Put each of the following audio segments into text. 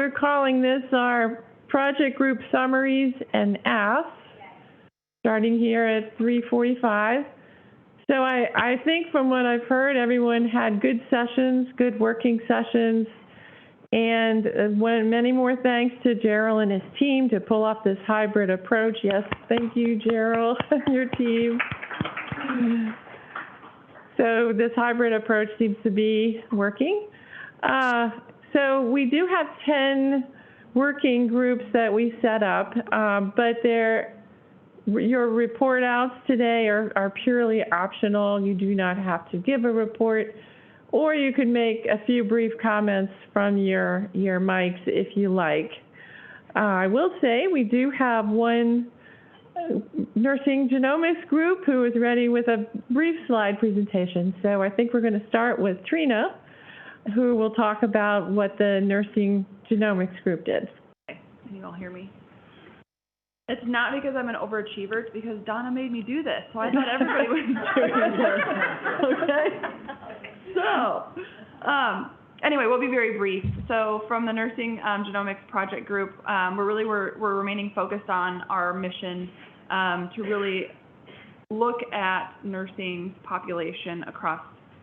we're calling this our project group summaries and asks, starting here at 3:45. So I think from what I've heard, everyone had good sessions, good working sessions, and many more thanks to Gerald and his team to pull off this hybrid approach. Yes, thank you, Gerald, and your team. So this hybrid approach seems to be working. So we do have 10 working groups that we set up, but your report outs today are purely optional. You do not have to give a report, or you can make a few brief comments from your mics if you like. I will say we do have one nursing genomics group who is ready with a brief slide presentation. So I think we're going to start with Trina, who will talk about what the nursing genomics group did. Okay. Can you all hear me? It's not because I'm an overachiever, it's because Donna made me do this, so I thought everybody was doing this. Okay? So, anyway, we'll be very brief. So from the Nursing Genomics Project Group, we're remaining focused on our mission to really look at nursing population across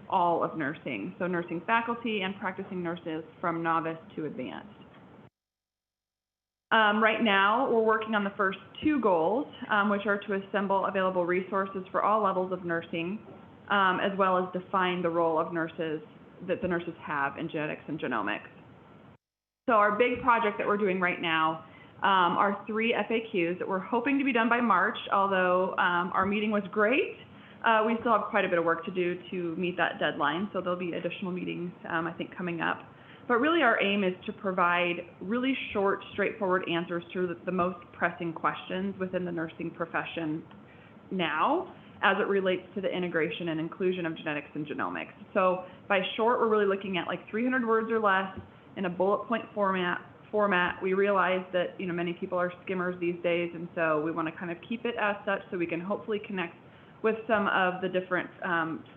all of nursing, so nursing faculty and practicing nurses from novice to advanced. Right now, we're working on the first two goals, which are to assemble available resources for all levels of nursing, as well as define the role of nurses that the nurses have in genetics and genomics. So our big project that we're doing right now are 3 FAQs that we're hoping to be done by March, although our meeting was great. We still have quite a bit of work to do to meet that deadline, so there'll be additional meetings, I think, coming up. But really our aim is to provide really short, straightforward answers to the most pressing questions within the nursing profession now as it relates to the integration and inclusion of genetics and genomics. So by short, we're really looking at like 300 words or less in a bullet point format. We realize that many people are skimmers these days, and so we want to kind of keep it as such so we can hopefully connect with some of the different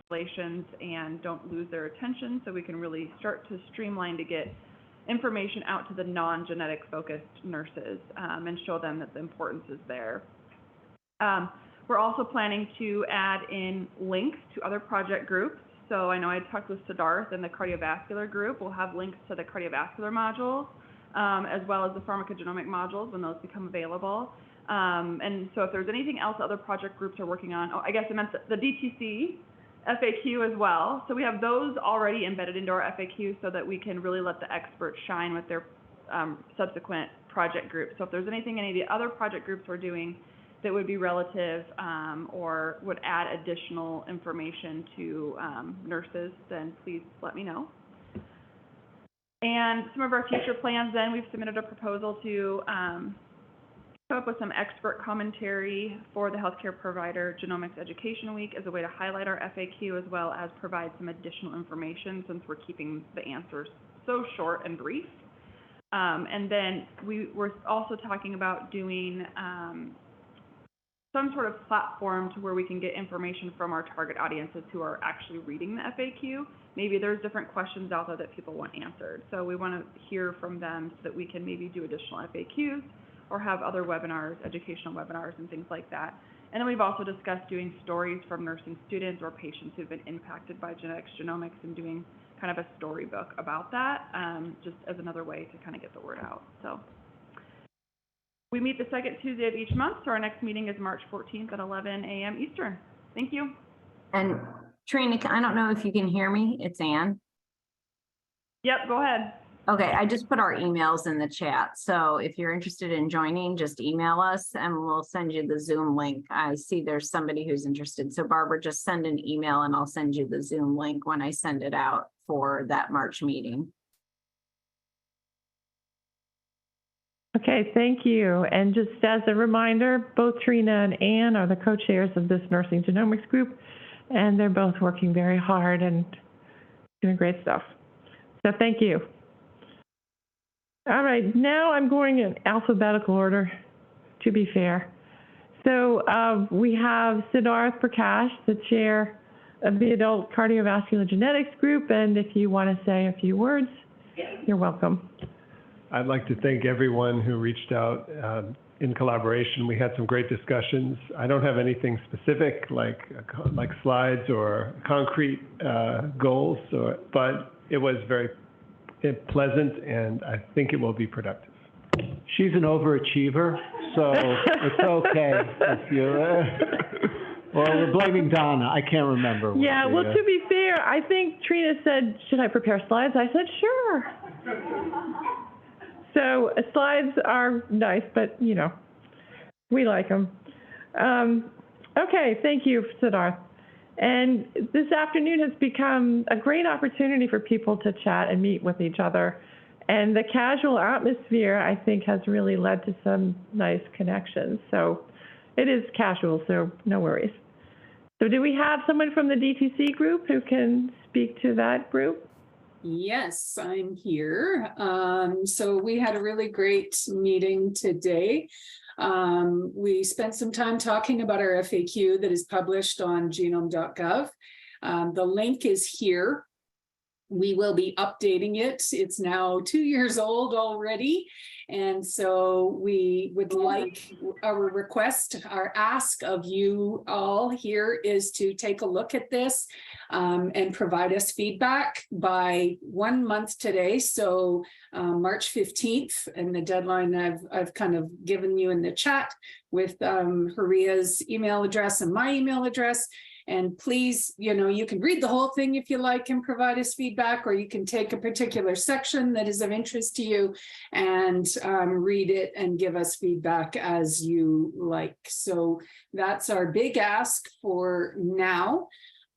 relations and don't lose their attention, so we can really start to streamline to get information out to the non-genetic focused nurses and show them that the importance is there. We're also planning to add in links to other project groups. So I know I talked with Siddharth and the cardiovascular group. We'll have links to the cardiovascular modules as well as the pharmacogenomic modules when those become available. And so if there's anything else other project groups are working on, I guess I meant the DTC FAQ as well. So we have those already embedded into our FAQ so that we can really let the experts shine with their subsequent project groups. So if there's anything any of the other project groups are doing that would be relative or would add additional information to nurses, then please let me know. And some of our future plans then, we've submitted a proposal to come up with some expert commentary for the Healthcare Provider Genomics Education Week as a way to highlight our FAQ as well as provide some additional information since we're keeping the answers so short and brief. And then we're also talking about doing some sort of platform to where we can get information from our target audiences who are actually reading the FAQ. Maybe there's different questions out there that people want answered. So we want to hear from them so that we can maybe do additional FAQs or have other webinars, educational webinars and things like that. And then we've also discussed doing stories from nursing students or patients who've been impacted by genetics, genomics, and doing kind of a storybook about that, just as another way to kind of get the word out. So we meet the second Tuesday of each month, so our next meeting is March 14th at 11 a.m. Eastern. Thank you. And Trina, I don't know if you can hear me. It's Ann. Yep, go ahead. Okay, I just put our emails in the chat. So if you're interested in joining, just email us and we'll send you the Zoom link. I see there's somebody who's interested. So Barbara, just send an email and I'll send you the Zoom link when I send it out for that March meeting. Okay, thank you. And just as a reminder, both Trina and Ann are the co-chairs of this nursing genomics group, and they're both working very hard and doing great stuff. So thank you. All right, now I'm going in alphabetical order, to be fair. So we have Siddharth Prakash, the chair of the Adult Cardiovascular Genetics Group, and if you want to say a few words, you're welcome. I'd like to thank everyone who reached out in collaboration. We had some great discussions. I don't have anything specific like slides or concrete goals, but it was very pleasant, and I think it will be productive. She's an overachiever, so it's okay if you. Well, we're blaming Donna. I can't remember. Yeah, well, to be fair, I think Trina said, should I prepare slides? I said, sure. So slides are nice, but, you know, we like them. Okay, thank you, Siddharth. And this afternoon has become a great opportunity for people to chat and meet with each other. And the casual atmosphere, I think, has really led to some nice connections. So it is casual, so no worries. So do we have someone from the DTC group who can speak to that group? Yes, I'm here. So we had a really great meeting today. We spent some time talking about our FAQ that is published on genome.gov. The link is here. We will be updating it. It's now 2 years old already. And so we would like our request, our ask of you all here is to take a look at this and provide us feedback by 1 month today. So March 15th, and the deadline I've kind of given you in the chat with Haria's email address and my email address. And please, you know, you can read the whole thing if you like and provide us feedback, or you can take a particular section that is of interest to you and read it and give us feedback as you like. So that's our big ask for now.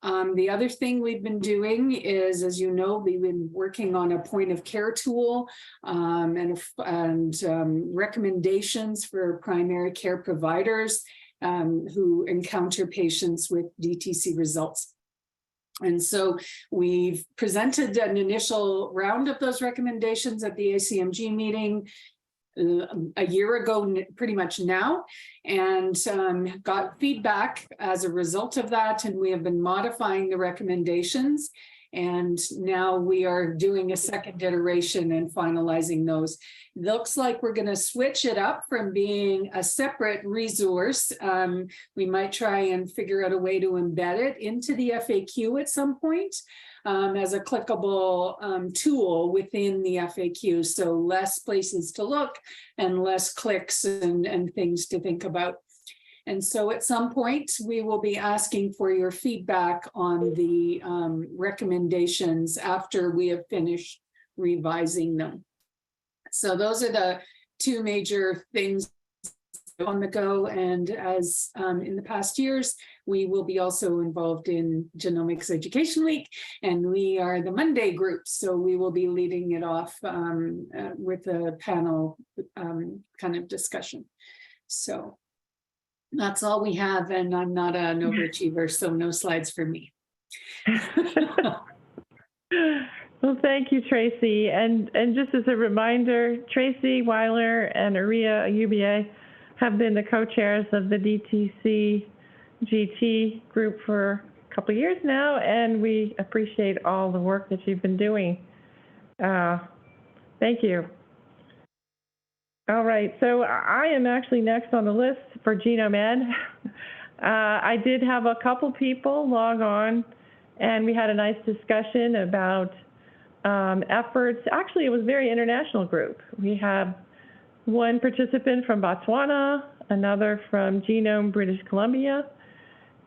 The other thing we've been doing is, as you know, we've been working on a point of care tool and recommendations for primary care providers who encounter patients with DTC results. And so we've presented an initial round of those recommendations at the ACMG meeting a year ago, pretty much now, and got feedback as a result of that. And we have been modifying the recommendations. And now we are doing a second iteration and finalizing those. Looks like we're going to switch it up from being a separate resource. We might try and figure out a way to embed it into the FAQ at some point as a clickable tool within the FAQ. So less places to look and less clicks and things to think about. And so at some point, we will be asking for your feedback on the recommendations after we have finished revising them. So those are the two major things on the go. And as in the past years, we will be also involved in Genomics Education Week, and we are the Monday group. So we will be leading it off with a panel kind of discussion. So that's all we have, and I'm not an overachiever, so no slides for me. Well, thank you, Tracey. And just as a reminder, Tracey, Weiler, and Aria UBA have been the co-chairs of the DTC GT group for a couple of years now, and we appreciate all the work that you've been doing. Thank you. All right, so I am actually next on the list for GenomeEd. I did have a couple people log on, and we had a nice discussion about efforts. Actually, it was a very international group. We have one participant from Botswana, another from Genome, British Columbia,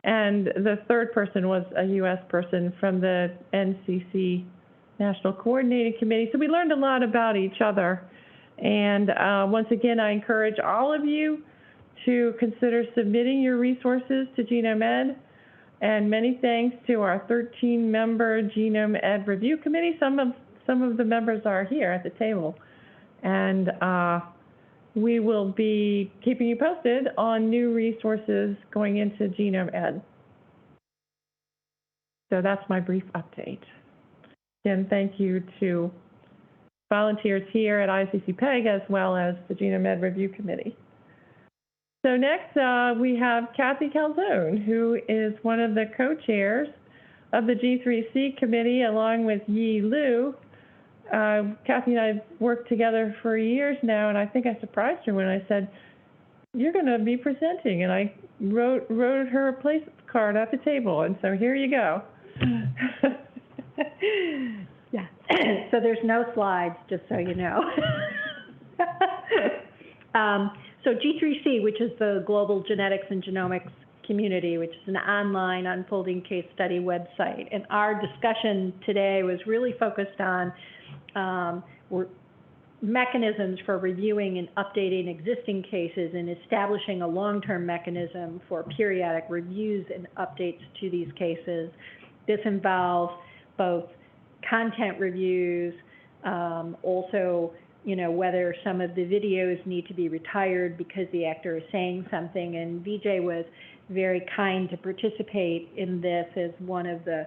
and the third person was a U.S. person from the NCC National Coordinating Committee. So we learned a lot about each other. And once again, I encourage all of you to consider submitting your resources to GenomeEd. And many thanks to our 13-member GenomeEd Review Committee. Some of the members are here at the table. And we will be keeping you posted on new resources going into GenomeEd. So that's my brief update. Again, thank you to volunteers here at ISCC-PEG as well as the GenomeEd Review Committee. So next we have Kathleen Calzone, who is one of the co-chairs of the G3C committee along with Yi Liu. Kathy and I have worked together for years now, and I think I surprised her when I said, "You're going to be presenting," and I wrote her a place card at the table, and so here you go. Yeah. So there's no slides, just so you know. So G3C, which is the Global Genetics and Genomics Community, which is an online unfolding case study website. And our discussion today was really focused on mechanisms for reviewing and updating existing cases and establishing a long-term mechanism for periodic reviews and updates to these cases. This involves both content reviews, also, whether some of the videos need to be retired because the actor is saying something. And VJ was very kind to participate in this as one of the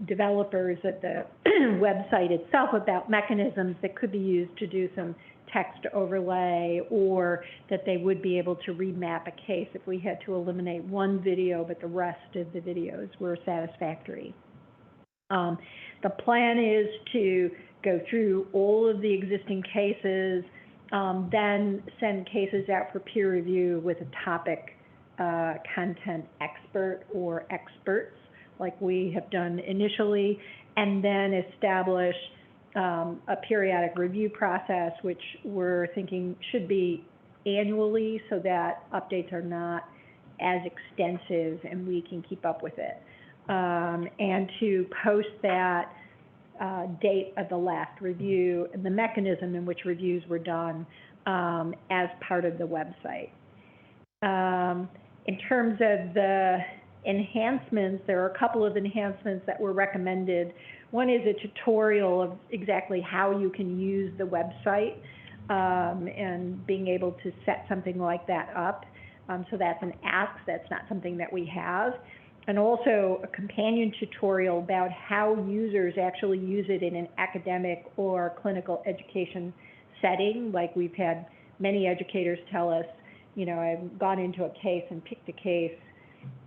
developers at the website itself about mechanisms that could be used to do some text overlay, or that they would be able to remap a case if we had to eliminate one video but the rest of the videos were satisfactory. The plan is to go through all of the existing cases, then send cases out for peer review with a topic content expert or experts, like we have done initially, and then establish a periodic review process, which we're thinking should be annually so that updates are not as extensive and we can keep up with it. And to post that date of the last review and the mechanism in which reviews were done as part of the website. In terms of the enhancements, there are a couple of enhancements that were recommended. One is a tutorial of exactly how you can use the website and being able to set something like that up. So that's an ask, that's not something that we have. And also a companion tutorial about how users actually use it in an academic or clinical education setting. Like we've had many educators tell us, I've gone into a case and picked a case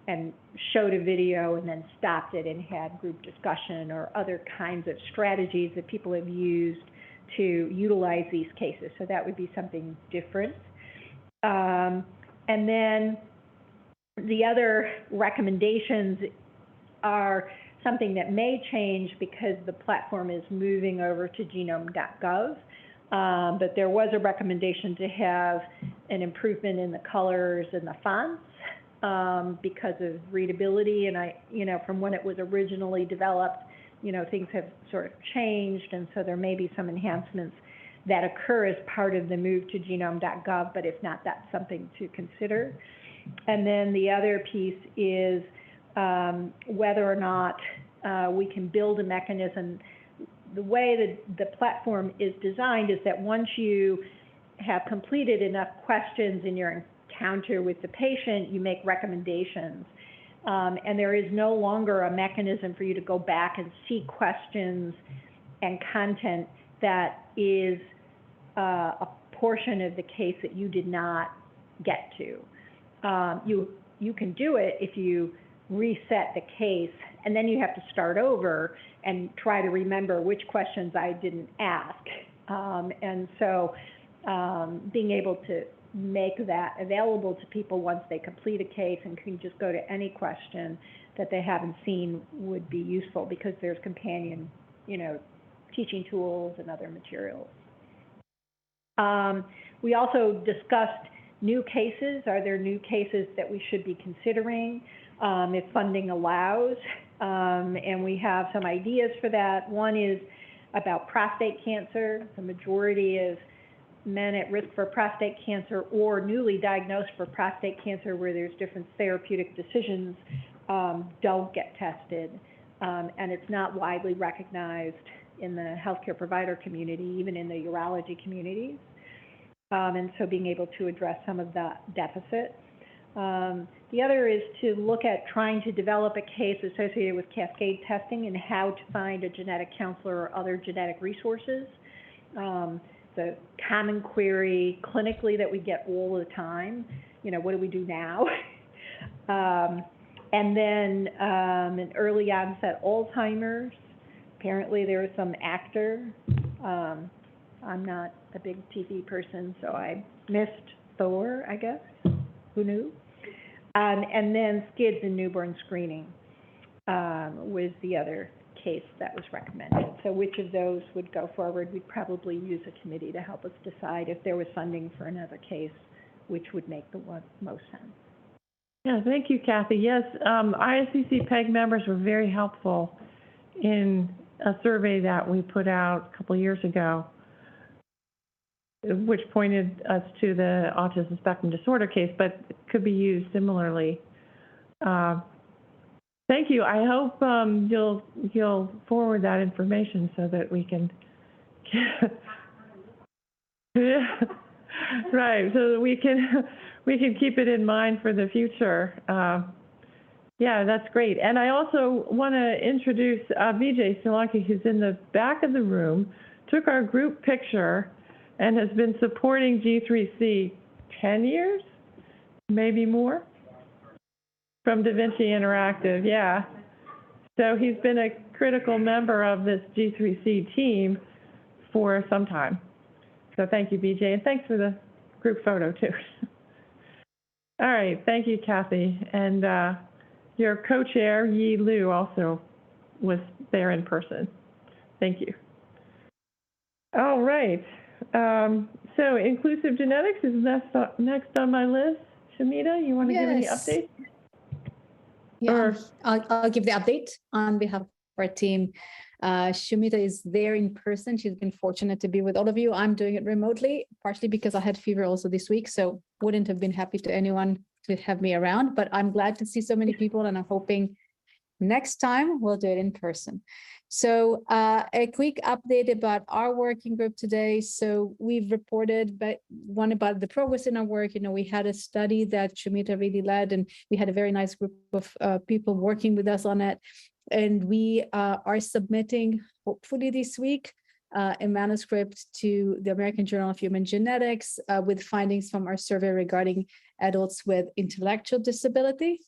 and showed a video and then stopped it and had group discussion, or other kinds of strategies that people have used to utilize these cases. So that would be something different. And then the other recommendations are something that may change because the platform is moving over to genome.gov. But there was a recommendation to have an improvement in the colors and the fonts because of readability. And from when it was originally developed, things have sort of changed. And so there may be some enhancements that occur as part of the move to genome.gov, but if not, that's something to consider. And then the other piece is whether or not we can build a mechanism. The way that the platform is designed is that once you have completed enough questions in your encounter with the patient, you make recommendations. And there is no longer a mechanism for you to go back and see questions and content that is a portion of the case that you did not get to. You can do it if you reset the case, and then you have to start over and try to remember which questions I didn't ask. And so being able to make that available to people once they complete a case and can just go to any question that they haven't seen would be useful, because there's companion, teaching tools and other materials. We also discussed new cases. Are there new cases that we should be considering if funding allows? And we have some ideas for that. One is about prostate cancer. The majority of men at risk for prostate cancer or newly diagnosed for prostate cancer, where there's different therapeutic decisions, don't get tested. And it's not widely recognized in the healthcare provider community, even in the urology communities. And so being able to address some of that deficit. The other is to look at trying to develop a case associated with cascade testing and how to find a genetic counselor or other genetic resources. The common query clinically that we get all the time, what do we do now? And then an early onset Alzheimer's, apparently there was some actor. I'm not a big TV person, so I missed Thor, I guess. Who knew? And then SCIDS and newborn screening was the other case that was recommended. So which of those would go forward? We'd probably use a committee to help us decide if there was funding for another case, which would make the most sense. Yeah, thank you, Kathy. Yes, ISCC-PEG members were very helpful in a survey that we put out a couple of years ago, which pointed us to the autism spectrum disorder case, but it could be used similarly. Thank you. I hope you'll forward that information so that we can, right, so that we can keep it in mind for the future. Yeah, that's great. And I also want to introduce Vijay Solanki, who's in the back of the room, took our group picture and has been supporting G3C 10 years, maybe more, from Da Vinci Interactive, yeah. So he's been a critical member of this G3C team for some time. So thank you, Vijay, and thanks for the group photo, too. All right, thank you, Kathy. And your co-chair, Yi Lu, also was there in person. Thank you. All right. So inclusive genetics is next on my list. Shamita, you want to give any updates? Yeah, I'll give the update on behalf of our team. Shamita is there in person. She's been fortunate to be with all of you. I'm doing it remotely, partially because I had fever also this week, so wouldn't have been happy to anyone to have me around, but I'm glad to see so many people, and I'm hoping next time we'll do it in person. So a quick update about our working group today. So we've reported about the progress in our work. You know, we had a study that Shamita really led, and we had a very nice group of people working with us on it. And we are submitting, hopefully this week, a manuscript to the American Journal of Human Genetics with findings from our survey regarding adults with intellectual disability.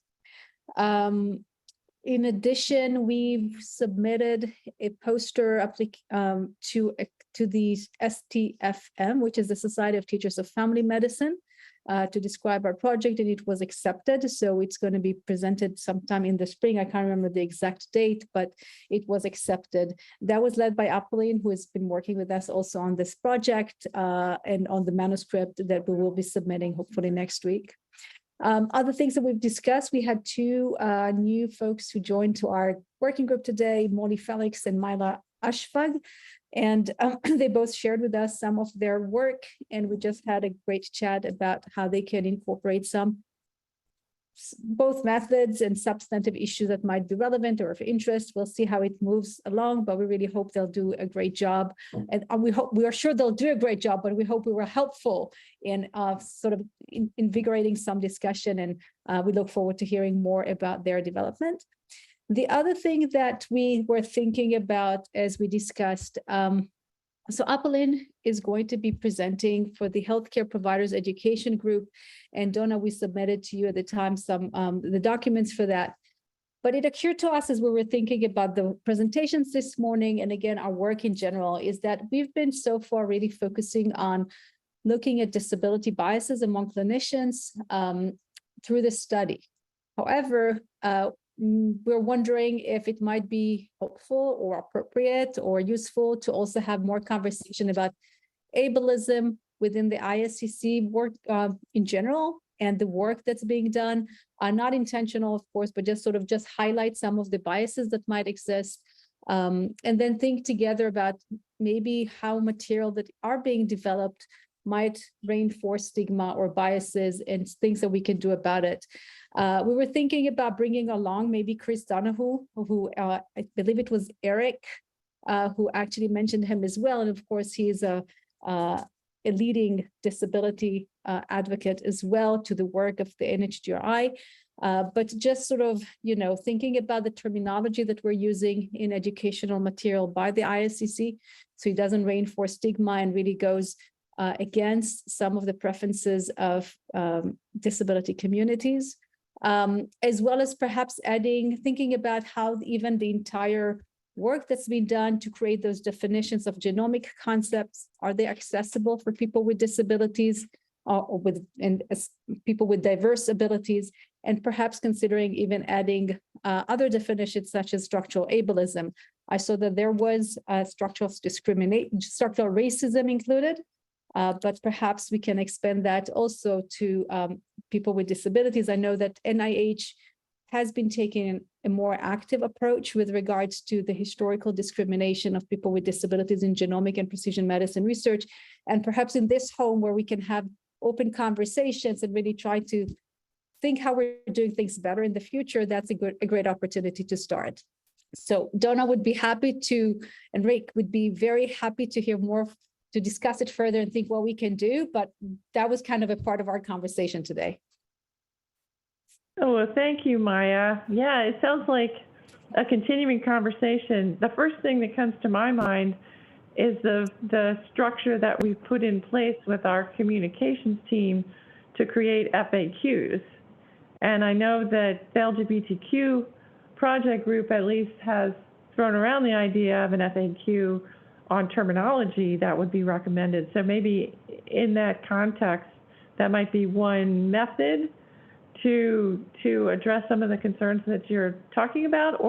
In addition, we've submitted a poster to the STFM, which is the Society of Teachers of Family Medicine, to describe our project, and it was accepted. So it's going to be presented sometime in the spring. I can't remember the exact date, but it was accepted. That was led by Apolline, who has been working with us also on this project and on the manuscript that we will be submitting hopefully next week. Other things that we've discussed, we had two new folks who joined to our working group today, Molly Felix and Myla Ashfag, and they both shared with us some of their work, and we just had a great chat about how they can incorporate both methods and substantive issues that might be relevant or of interest. We'll see how it moves along, but we really hope they'll do a great job. And we are sure they'll do a great job, but we hope we were helpful in sort of invigorating some discussion, and we look forward to hearing more about their development. The other thing that we were thinking about as we discussed, so Apolline is going to be presenting for the Healthcare Providers Education Group, and Donna, we submitted to you at the time some the documents for that. But it occurred to us as we were thinking about the presentations this morning, and again, our work in general, is that we've been so far really focusing on looking at disability biases among clinicians through the study. However, we're wondering if it might be helpful or appropriate or useful to also have more conversation about ableism within the ISCC work in general, and the work that's being done, not intentional, of course, but just highlight some of the biases that might exist, and then think together about maybe how material that are being developed might reinforce stigma or biases and things that we can do about it. We were thinking about bringing along maybe Chris Donahue, who I believe it was Eric, who actually mentioned him as well. And of course, he's a leading disability advocate as well to the work of the NHGRI. But just sort of, thinking about the terminology that we're using in educational material by the ISCC, so it doesn't reinforce stigma and really goes against some of the preferences of disability communities, as well as perhaps thinking about how even the entire work that's been done to create those definitions of genomic concepts. Are they accessible for people with disabilities or people with diverse abilities? And perhaps considering even adding other definitions such as structural ableism. I saw that there was structural racism included, but perhaps we can expand that also to people with disabilities. I know that NIH has been taking a more active approach with regards to the historical discrimination of people with disabilities in genomic and precision medicine research. And perhaps in this home where we can have open conversations and really try to think how we're doing things better in the future, that's a great opportunity to start. So Donna would be happy to, and Rick would be very happy to hear more, to discuss it further and think what we can do, but that was kind of a part of our conversation today. Oh, well, thank you, Maya. Yeah, it sounds like a continuing conversation. The first thing that comes to my mind is the structure that we've put in place with our communications team to create FAQs. And I know that the LGBTQ project group at least has thrown around the idea of an FAQ on terminology that would be recommended. So maybe in that context, that might be one method to address some of the concerns that you're talking about,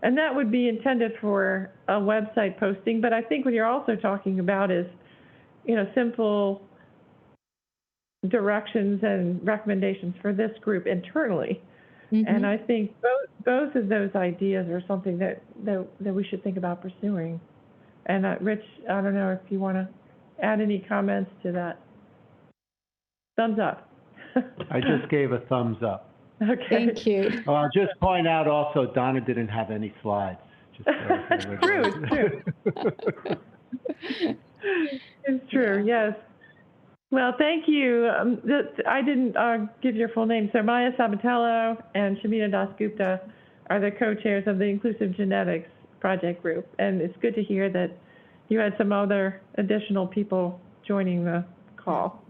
and that would be intended for a website posting. But I think what you're also talking about is, simple directions and recommendations for this group internally. Mm-hmm. And I think both of those ideas are something that we should think about pursuing. And Rich, I don't know if you want to add any comments to that. Thumbs up. I just gave a thumbs up. Okay. Thank you. I'll just point out also, Donna didn't have any slides. True, it's true. It's true, yes. Well, thank you. I didn't give your full name. So Maya Sabatello and Shamina Dasgupta are the co-chairs of the Inclusive Genetics Project Group. And it's good to hear that you had some other additional people joining the call.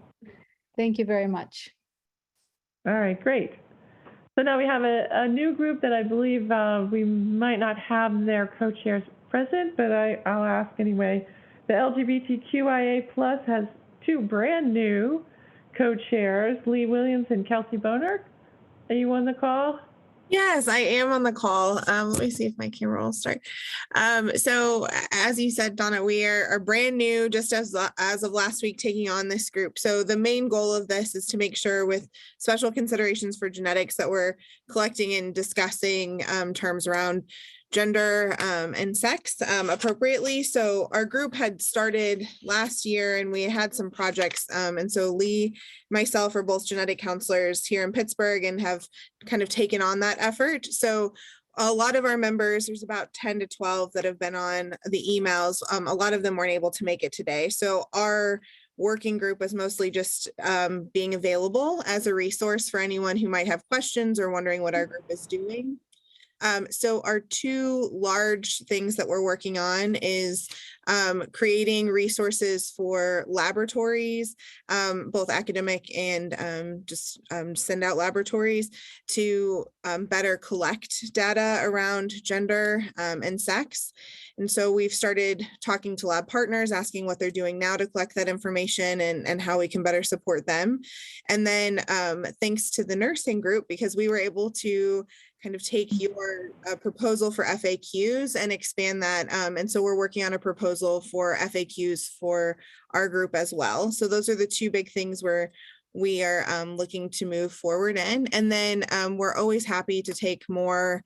Thank you very much. All right, great. So now we have a new group that I believe we might not have their co-chairs present, but I'll ask anyway. The LGBTQIA plus has two brand new co-chairs, Lee Williams and Kelsey Bonhert. Are you on the call? Yes, I am on the call. Let me see if my camera will start. So as you said, Donna, we are brand new, just as of last week, taking on this group. So the main goal of this is to make sure, with special considerations for genetics, that we're collecting and discussing terms around gender and sex appropriately. So our group had started last year and we had some projects. And so Lee, myself are both genetic counselors here in Pittsburgh and have kind of taken on that effort. So a lot of our members, there's about 10 to 12 that have been on the emails. A lot of them weren't able to make it today. So our working group was mostly just being available as a resource for anyone who might have questions or wondering what our group is doing. So our two large things that we're working on is creating resources for laboratories, both academic and just send out laboratories to better collect data around gender and sex. And so we've started talking to lab partners, asking what they're doing now to collect that information and how we can better support them. And then thanks to the nursing group, because we were able to kind of take your proposal for FAQs and expand that. And so we're working on a proposal for FAQs for our group as well. So those are the two big things where we are looking to move forward in. And then we're always happy to take more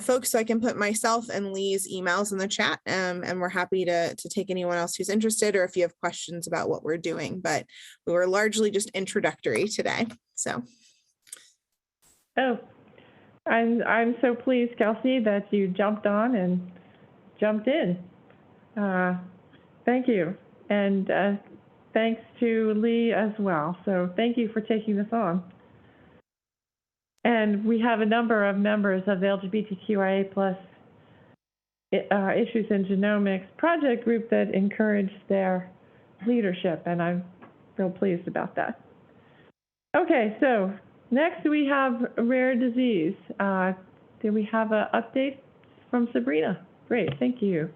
folks. So I can put myself and Lee's emails in the chat, and we're happy to take anyone else who's interested or if you have questions about what we're doing. But we were largely just introductory today. So. Oh. I'm so pleased, Kelsey, that you jumped on and jumped in. Thank you. And thanks to Lee as well. So thank you for taking this on. And we have a number of members of the LGBTQIA plus Issues in Genomics project group that encourage their leadership, and I'm real pleased about that. Okay, so next we have rare disease. Do we have an update from Sabrina? Great, thank you.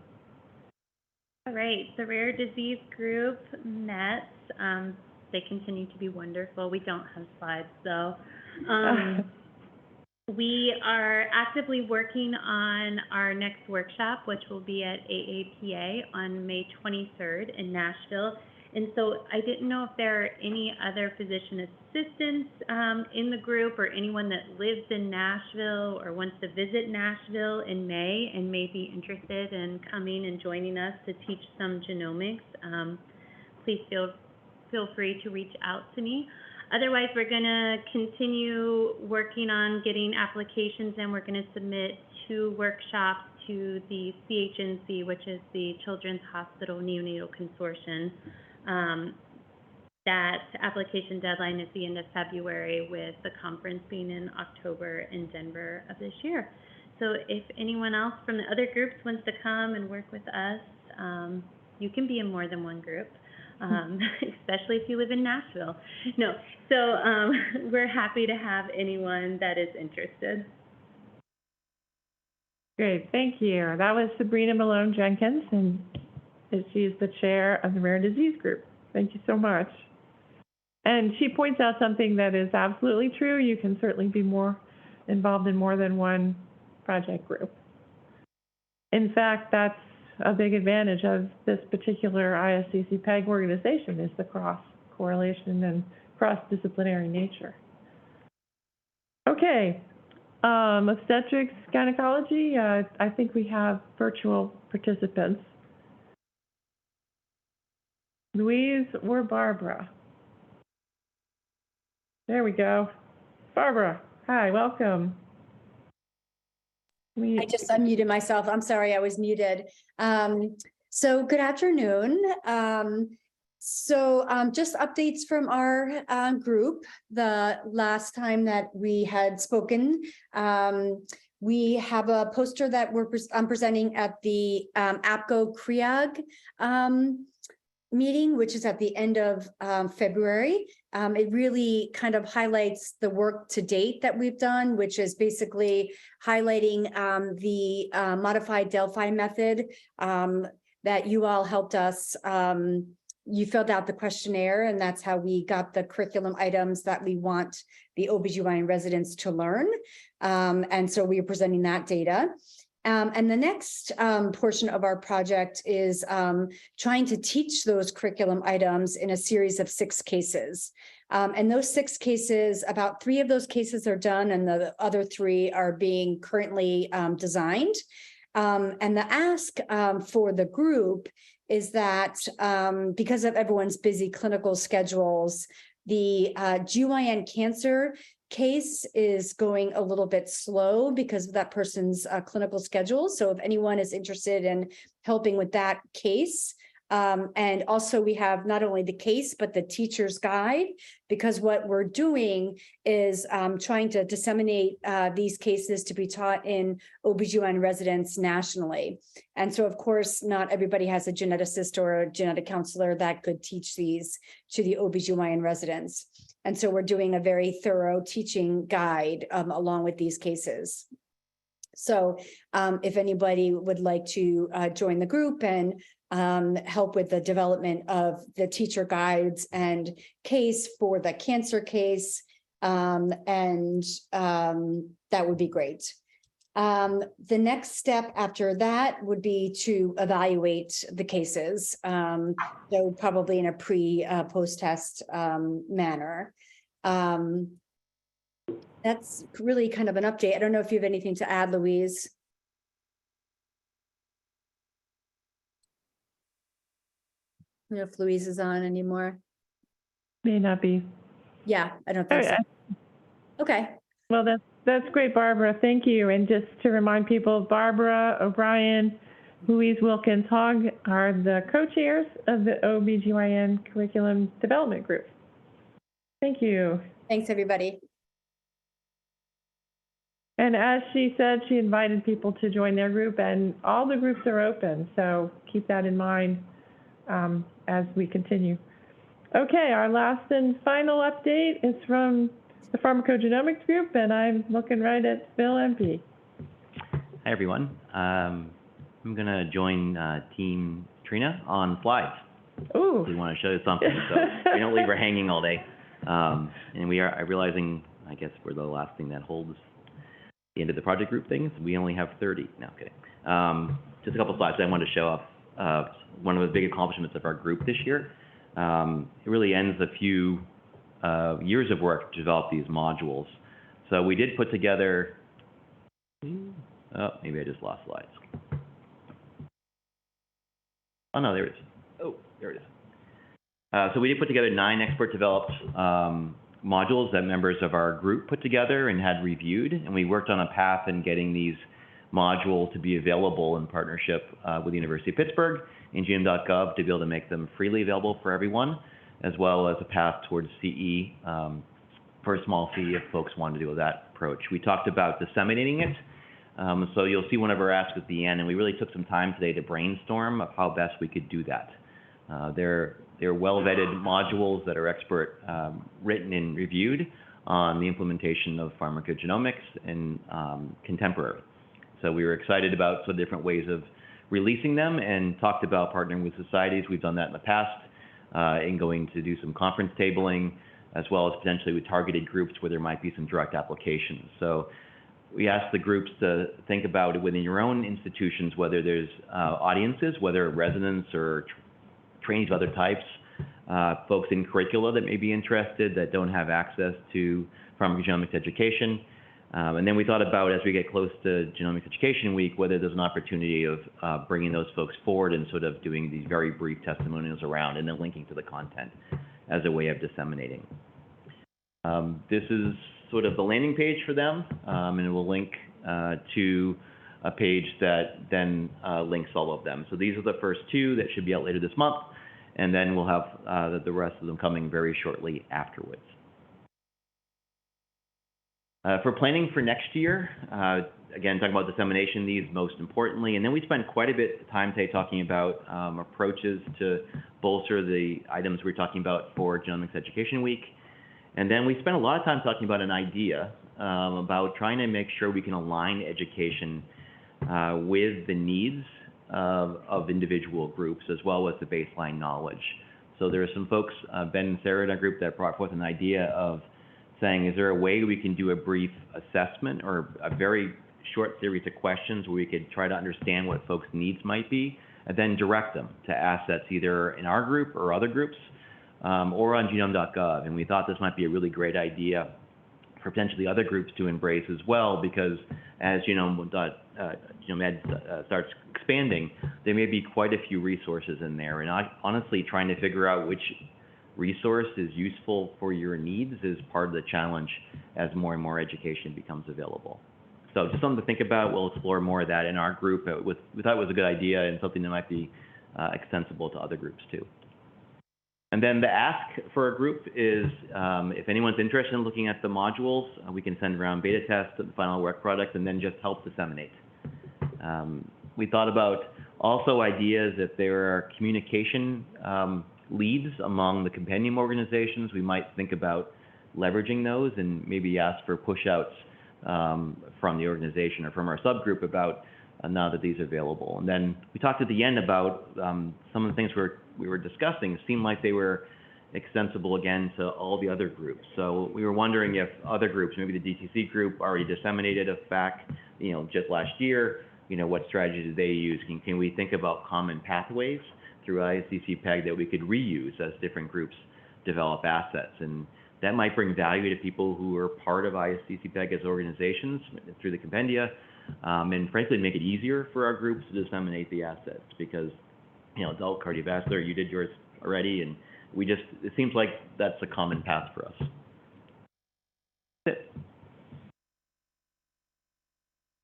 All right, the rare disease group met. They continue to be wonderful. We don't have slides though. We are actively working on our next workshop, which will be at AAPA on May 23rd in Nashville. And so I didn't know if there are any other physician assistants in the group or anyone that lives in Nashville or wants to visit Nashville in May and may be interested in coming and joining us to teach some genomics. Please feel free to reach out to me. Otherwise, we're going to continue working on getting applications, and we're going to submit 2 workshops to the CHNC, which is the Children's Hospital Neonatal Consortium. That application deadline is the end of February, with the conference being in October in Denver of this year. So if anyone else from the other groups wants to come and work with us, you can be in more than one group. Especially if you live in Nashville. No, so we're happy to have anyone that is interested. Great, thank you. That was Sabrina Malone-Jenkins, and she's the chair of the Rare Disease Group. Thank you so much. And she points out something that is absolutely true. You can certainly be more involved in more than one project group. In fact, that's a big advantage of this particular ISCC-PEG organization, is the cross-correlation and cross-disciplinary nature. Okay, obstetrics, gynecology, I think we have virtual participants. Louise or Barbara? There we go. Barbara, hi, welcome. I just unmuted myself. I'm sorry, I was muted. So good afternoon. Just updates from our group. The last time that we had spoken, we have a poster that I'm presenting at the APCO-CREAG meeting, which is at the end of February. It really kind of highlights the work to date that we've done, which is basically highlighting the modified Delphi method that you all helped us. You filled out the questionnaire, and that's how we got the curriculum items that we want the OBGYN residents to learn. And so we are presenting that data. And the next portion of our project is trying to teach those curriculum items in a series of 6 cases. And those 6 cases, about 3 of those cases are done, and the other 3 are being currently designed. And the ask for the group is that because of everyone's busy clinical schedules, the GYN cancer case is going a little bit slow because of that person's clinical schedule. So if anyone is interested in helping with that case, and also we have not only the case, but the teacher's guide, because what we're doing is trying to disseminate these cases to be taught in OBGYN residents nationally. And so, of course, not everybody has a geneticist or a genetic counselor that could teach these to the OBGYN residents. And so we're doing a very thorough teaching guide along with these cases. So if anybody would like to join the group and help with the development of the teacher guides and case for the cancer case, that would be great. The next step after that would be to evaluate the cases, so probably in a post-test manner. That's really kind of an update. I don't know if you have anything to add, Louise. I don't know if Louise is on anymore. May not be. Yeah, I don't think so. Okay. Well, that's great, Barbara. Thank you. And just to remind people, Barbara O'Brien, Louise Wilkins-Hogg are the co-chairs of the OBGYN Curriculum Development Group. Thank you. Thanks, everybody. And as she said, she invited people to join their group, and all the groups are open, so keep that in mind as we continue. Okay, our last and final update is from the Pharmacogenomics group, and I'm looking right at Phil Empey. Hi, everyone. I'm going to join Team Trina on slides. Ooh. We want to show you something, so we don't leave her hanging all day. And we are realizing, I guess, we're the last thing that holds the end of the project group things. We only have 30. No, kidding. Just a couple slides I wanted to show off. One of the big accomplishments of our group this year. It really ends a few years of work to develop these modules. So we did put together, oh, maybe I just lost slides. Oh, no, there it is. Oh, there it is. So we did put together 9 expert-developed modules that members of our group put together and had reviewed, and we worked on a path in getting these modules to be available in partnership with the University of Pittsburgh and genome.gov to be able to make them freely available for everyone, as well as a path towards CE for a small fee if folks want to do that approach. We talked about disseminating it. So you'll see one of our asks at the end, and we really took some time today to brainstorm of how best we could do that. They're well-vetted modules that are expert written and reviewed on the implementation of pharmacogenomics and contemporary. So we were excited about some different ways of releasing them and talked about partnering with societies. We've done that in the past and going to do some conference tabling, as well as potentially with targeted groups where there might be some direct applications. So we asked the groups to think about it within your own institutions, whether there's audiences, whether residents or trainees of other types, folks in curricula that may be interested that don't have access to pharmacogenomics education. And then we thought about, as we get close to Genomics Education Week, whether there's an opportunity of bringing those folks forward and sort of doing these very brief testimonials around and then linking to the content as a way of disseminating. This is sort of the landing page for them, and it will link to a page that then links all of them. So these are the first 2 that should be out later this month, and then we'll have the rest of them coming very shortly afterwards. For planning for next year, again, talking about dissemination needs most importantly, and then we spent quite a bit of time today talking about approaches to bolster the items we're talking about for Genomics Education Week. And then we spent a lot of time talking about an idea about trying to make sure we can align education with the needs of individual groups, as well as the baseline knowledge. So there are some folks, Ben and Sarah in our group, that brought forth an idea of saying, is there a way we can do a brief assessment or a very short series of questions where we could try to understand what folks' needs might be, and then direct them to assets either in our group or other groups, or on genome.gov. And we thought this might be a really great idea for potentially other groups to embrace as well, because as GenomeEd starts expanding, there may be quite a few resources in there. And honestly, trying to figure out which resource is useful for your needs is part of the challenge as more and more education becomes available. So just something to think about. We'll explore more of that in our group. We thought it was a good idea and something that might be extensible to other groups too. And then the ask for a group is, if anyone's interested in looking at the modules, we can send around beta tests to the final work product and then just help disseminate. We thought about also ideas if there are communication leads among the compendium organizations, we might think about leveraging those and maybe ask for push-outs from the organization or from our subgroup about now that these are available. And then we talked at the end about some of the things we were discussing seemed like they were extensible again to all the other groups. So we were wondering if other groups, maybe the DTC group already disseminated a FAQ, just last year, what strategies did they use? Can we think about common pathways through ISCC-PEG that we could reuse as different groups develop assets? And that might bring value to people who are part of ISCC-PEG as organizations through the compendia, and frankly make it easier for our groups to disseminate the assets, because adult cardiovascular, you did yours already, and it seems like that's a common path for us. That's it.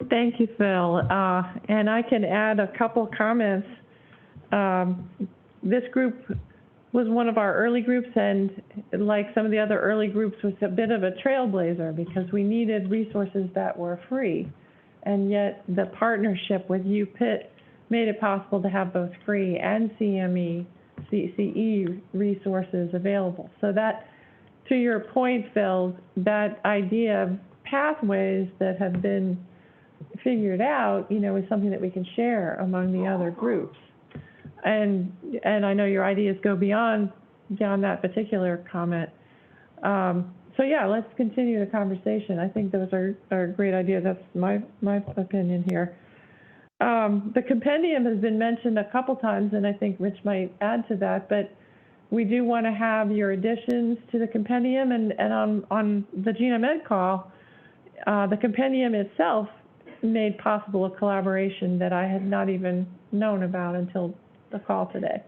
Thank you, Phil. And I can add a couple comments. This group was one of our early groups, and like some of the other early groups, was a bit of a trailblazer because we needed resources that were free. And yet the partnership with UPitt made it possible to have both free and CE resources available. So that, to your point, Phil, that idea of pathways that have been figured out, you know, is something that we can share among the other groups. And I know your ideas go beyond that particular comment. So yeah, let's continue the conversation. I think those are great ideas. That's my opinion here. The compendium has been mentioned a couple times, and I think Rich might add to that, but we do want to have your additions to the compendium, and on the GenomeEd call, the compendium itself made possible a collaboration that I had not even known about until the call today.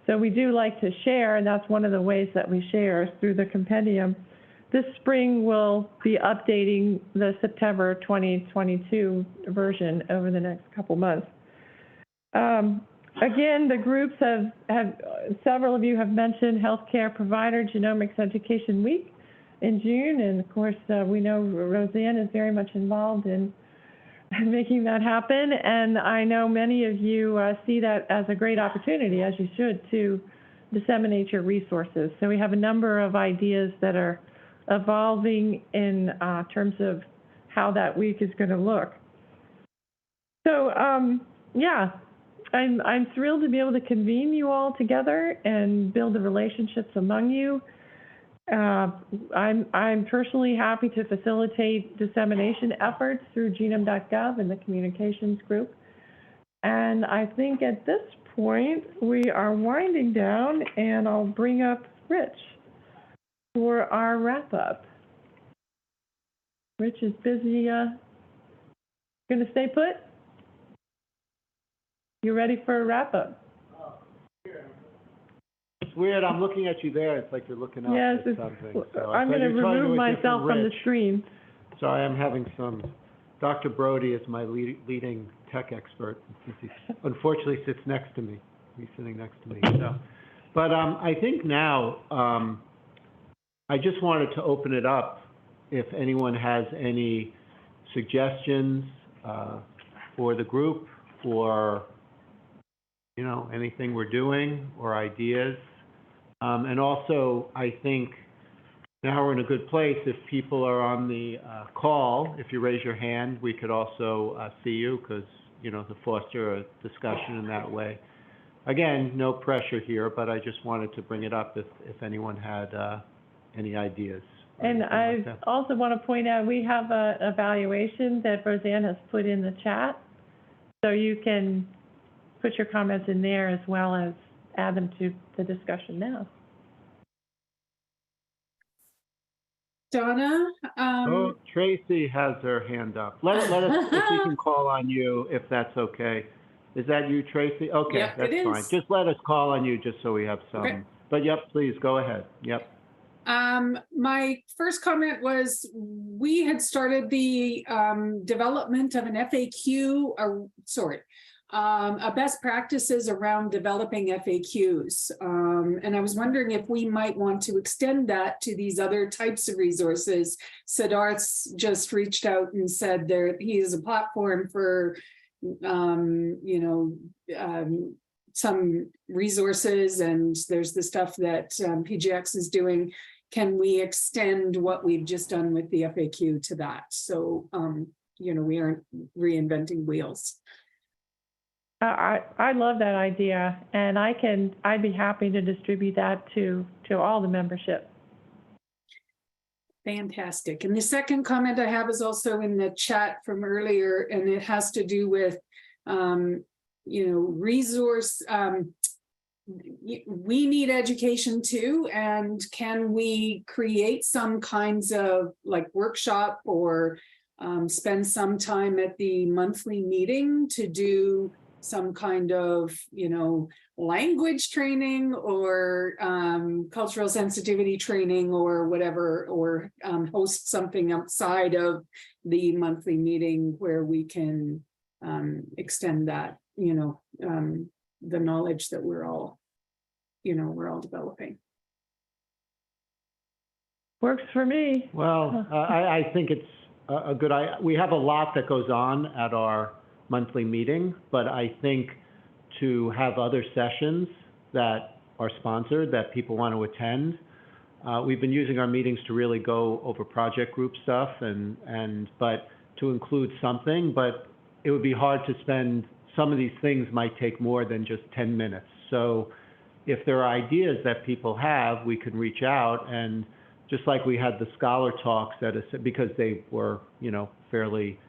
So we do like to share, and that's one of the ways that we share is through the compendium. This spring we'll be updating the September 2022 version over the next couple months. Again, the groups have several of you have mentioned Healthcare Provider Genomics Education Week in June, and of course we know Roseanne is very much involved in making that happen, and I know many of you see that as a great opportunity, as you should, to disseminate your resources. So we have a number of ideas that are evolving in terms of how that week is going to look. So yeah, I'm thrilled to be able to convene you all together and build the relationships among you. I'm personally happy to facilitate dissemination efforts through genome.gov and the communications group. And I think at this point we are winding down, and I'll bring up Rich for our wrap up. Rich is busy. Going to stay put? You ready for a wrap up? It's weird, I'm looking at you there, it's like you're looking up Yes, at something. So I'm going to remove myself from the screen. So I am having Dr. Brody is my leading tech expert, since he unfortunately sits next to me. He's sitting next to me, so. But I think now, I just wanted to open it up if anyone has any suggestions for the group, for, you know, anything we're doing or ideas. And also, I think now we're in a good place. If people are on the call, if you raise your hand, we could also see you, because, you know, to foster a discussion in that way. Again, no pressure here, but I just wanted to bring it up if anyone had any ideas. And I also want to point out, we have an evaluation that Roseanne has put in the chat, so you can put your comments in there as well as add them to the discussion now. Donna? Oh, Tracey has her hand up. Let us, if we can call on you, if that's okay. Is that you, Tracey? Okay, Yep, that's fine. Just let us call on you just so we have some. Okay. But yep, please go ahead. Yep. My first comment was we had started the development of an FAQ, a best practices around developing FAQs. And I was wondering if we might want to extend that to these other types of resources. Siddharth just reached out and said he is a platform for, some resources, and there's the stuff that PGX is doing. Can we extend what we've just done with the FAQ to that? So, we aren't reinventing wheels. I love that idea, and I'd be happy to distribute that to all the membership. Fantastic. And the second comment I have is also in the chat from earlier, and it has to do with, resource. We need education too, and can we create some kinds of like workshop or spend some time at the monthly meeting to do some kind of, language training or cultural sensitivity training or whatever, or host something outside of the monthly meeting where we can extend that, the knowledge that we're all developing. Works for me. Well, I think it's a good idea. We have a lot that goes on at our monthly meeting, but I think to have other sessions that are sponsored that people want to attend. We've been using our meetings to really go over project group stuff, but to include something, but it would be hard to spend, some of these things might take more than just 10 minutes. So if there are ideas that people have, we can reach out, and just like we had the scholar talks because they were, fairly,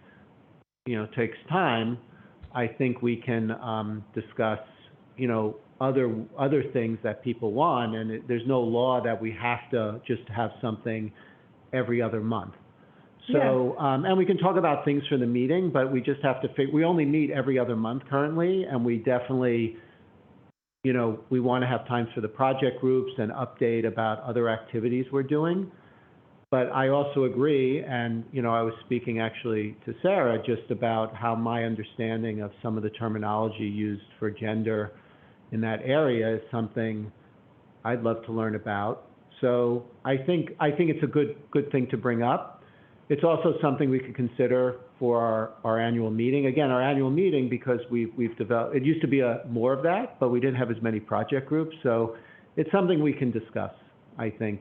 takes time, I think we can discuss, other things that people want, and there's no law that we have to just have something every other month. So, and we can talk about things for the meeting, but we just have to we only meet every other month currently, and we definitely, we want to have times for the project groups and update about other activities we're doing. But I also agree, and, I was speaking actually to Sarah just about how my understanding of some of the terminology used for gender in that area is something I'd love to learn about. So I think it's a good thing to bring up. It's also something we could consider for our annual meeting. Again, our annual meeting, because we've developed, it used to be more of that, but we didn't have as many project groups. So it's something we can discuss, I think,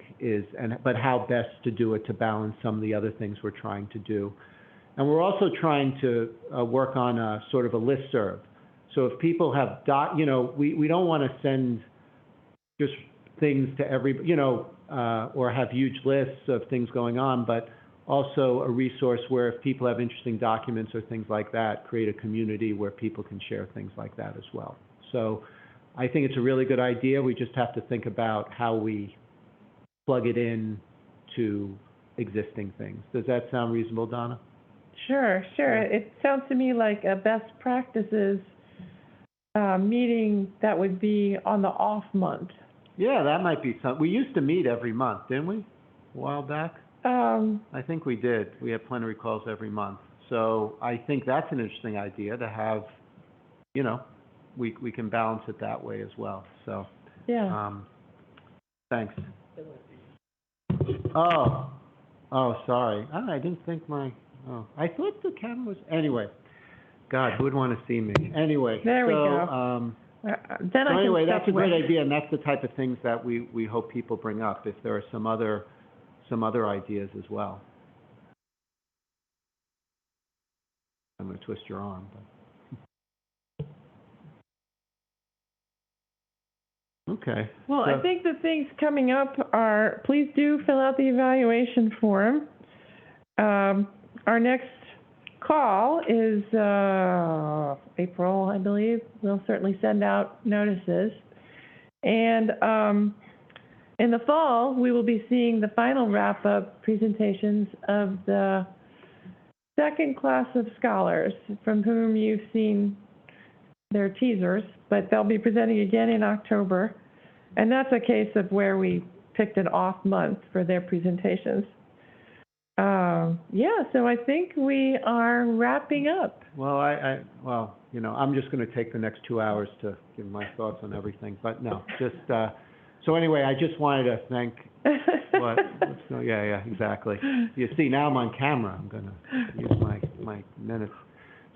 but how best to do it to balance some of the other things we're trying to do. And we're also trying to work on a sort of a listserv. So if people have, we don't want to send just things to or have huge lists of things going on, but also a resource where if people have interesting documents or things like that, create a community where people can share things like that as well. So I think it's a really good idea. We just have to think about how we plug it in to existing things. Does that sound reasonable, Donna? Sure. Yeah. It sounds to me like a best practices meeting that would be on the off month. Yeah, that might be something. We used to meet every month, didn't we? A while back? I think we did. We had plenary calls every month. So I think that's an interesting idea to have, we can balance it that way as well. So, yeah. Thanks. Oh, sorry. I didn't think I thought the camera was, anyway. God, who would want to see me? Anyway. There we go. Then Anyway, that's a great idea, and that's the type of things that we hope people bring up if there are some other ideas as well. I'm going to twist your arm. But... Okay. Well, I think the things coming up are, please do fill out the evaluation form. Our next call is April, I believe. We'll certainly send out notices. And in the fall, we will be seeing the final wrap-up presentations of the second class of scholars from whom you've seen their teasers, but they'll be presenting again in October. And that's a case of where we picked an off month for their presentations. So I think we are wrapping up. Well, I'm just going to take the next 2 hours to give my thoughts on everything. But no, just, so anyway, I just wanted to thank, yeah, exactly. You see, now I'm on camera. I'm going to use my minutes.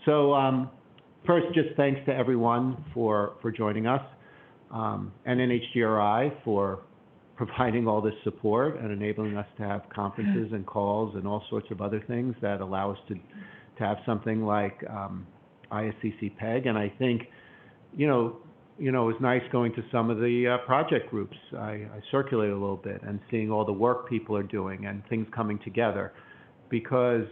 So first, just thanks to everyone for joining us, and NHGRI for providing all this support and enabling us to have conferences and calls and all sorts of other things that allow us to have something like ISCC-PEG. And I think, it was nice going to some of the project groups. I circulated a little bit and seeing all the work people are doing and things coming together. Because,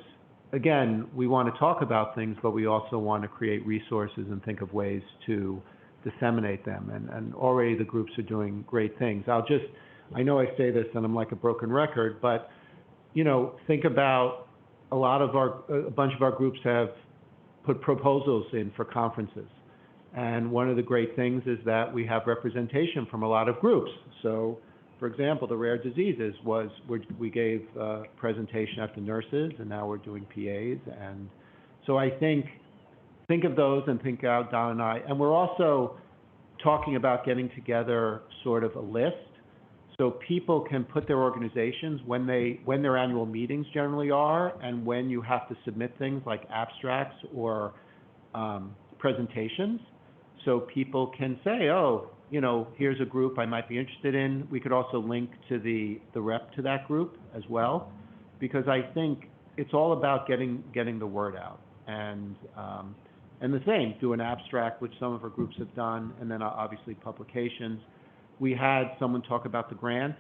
again, we want to talk about things, but we also want to create resources and think of ways to disseminate them. And already the groups are doing great things. I know I say this and I'm like a broken record, but, think about a bunch of our groups have put proposals in for conferences. And one of the great things is that we have representation from a lot of groups. So, for example, the rare diseases we gave a presentation after nurses, and now we're doing PAs. And so I think of those and think out, Donna and I. And we're also talking about getting together sort of a list so people can put their organizations when their annual meetings generally are, and when you have to submit things like abstracts or presentations, so people can say, here's a group I might be interested in. We could also link to the rep to that group as well, because I think it's all about getting the word out. And the same, do an abstract, which some of our groups have done, and then obviously publications. We had someone talk about the grants.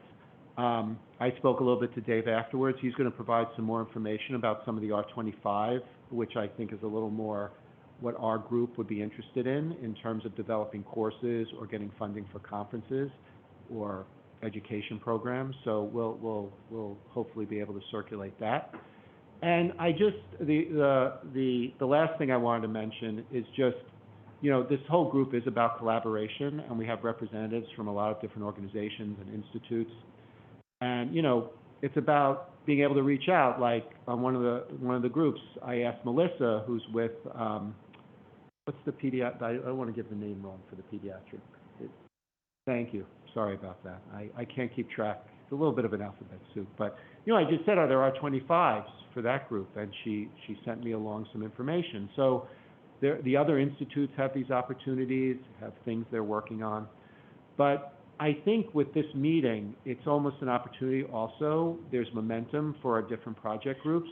I spoke a little bit to Dave afterwards. He's going to provide some more information about some of the R25, which I think is a little more what our group would be interested in terms of developing courses or getting funding for conferences or education programs. So we'll hopefully be able to circulate that. And I just, the last thing I wanted to mention is just, you know, this whole group is about collaboration, and we have representatives from a lot of different organizations and institutes. And, you know, it's about being able to reach out. Like on one of the groups, I asked Melissa, who's with, what's the pediatric, I don't want to give the name wrong for the pediatric. Thank you. Sorry about that. I can't keep track. It's a little bit of an alphabet soup. But, you know, I just said, are there R25s for that group? And she sent me along some information. So the other institutes have these opportunities, have things they're working on. But I think with this meeting, it's almost an opportunity also. There's momentum for our different project groups.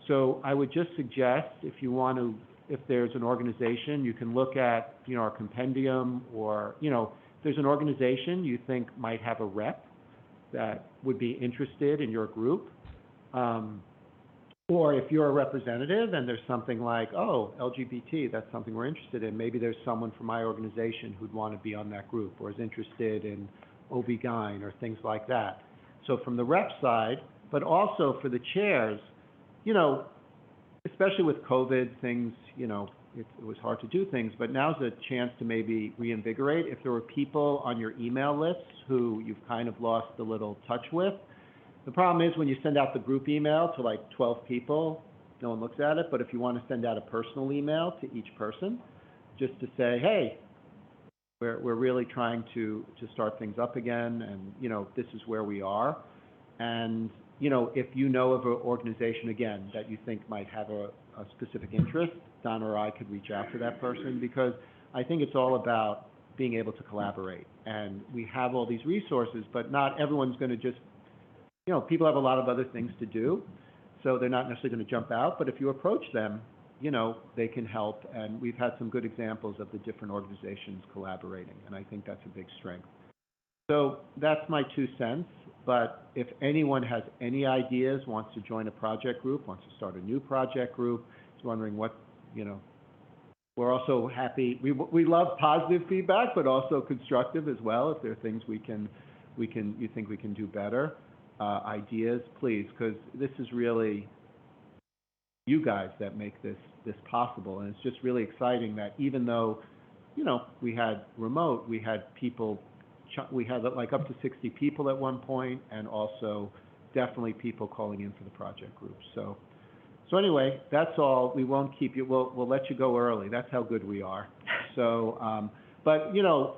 So I would just suggest, if you want to, if there's an organization, you can look at, you know, our compendium, or, you know, if there's an organization you think might have a rep that would be interested in your group. Or if you're a representative and there's something like, oh, LGBT, that's something we're interested in. Maybe there's someone from my organization who'd want to be on that group or is interested in OB-GYN or things like that. So from the rep side, but also for the chairs, you know, especially with COVID, things, you know, it was hard to do things, but now's a chance to maybe reinvigorate. If there were people on your email lists who you've kind of lost a little touch with, the problem is when you send out the group email to like 12 people, no one looks at it. But if you want to send out a personal email to each person, just to say, hey, we're really trying to start things up again, and, you know, this is where we are. And, you know, if you know of an organization, again, that you think might have a specific interest, Donna or I could reach out to that person, because I think it's all about being able to collaborate. And we have all these resources, but not everyone's going to just, you know, people have a lot of other things to do, so they're not necessarily going to jump out. But if you approach them, you know, they can help. And we've had some good examples of the different organizations collaborating, and I think that's a big strength. So that's my 2 cents. But if anyone has any ideas, wants to join a project group, wants to start a new project group, is wondering what, you know, we're also happy. We love positive feedback, but also constructive as well. If there are things you think we can do better. Ideas, please, because this is really you guys that make this possible. And it's just really exciting that even though, you know, we had remote, we had people, we had like up to 60 people at one point, and also definitely people calling in for the project groups. So anyway, that's all. We won't keep you, we'll let you go early. That's how good we are. So, but, you know,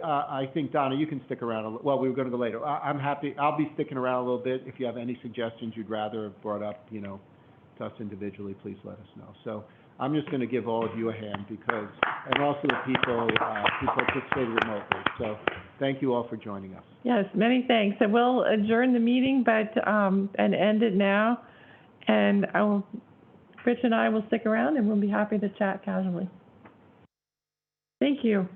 I think, Donna, you can stick around. Well, we were going to go later. I'm happy. I'll be sticking around a little bit. If you have any suggestions you'd rather have brought up, you know, to us individually, please let us know. So I'm just going to give all of you a hand because, and also the people who participated remotely. So thank you all for joining us. Yes, many thanks. And we'll adjourn the meeting, but, and end it now. And Rich and I will stick around, and we'll be happy to chat casually. Thank you.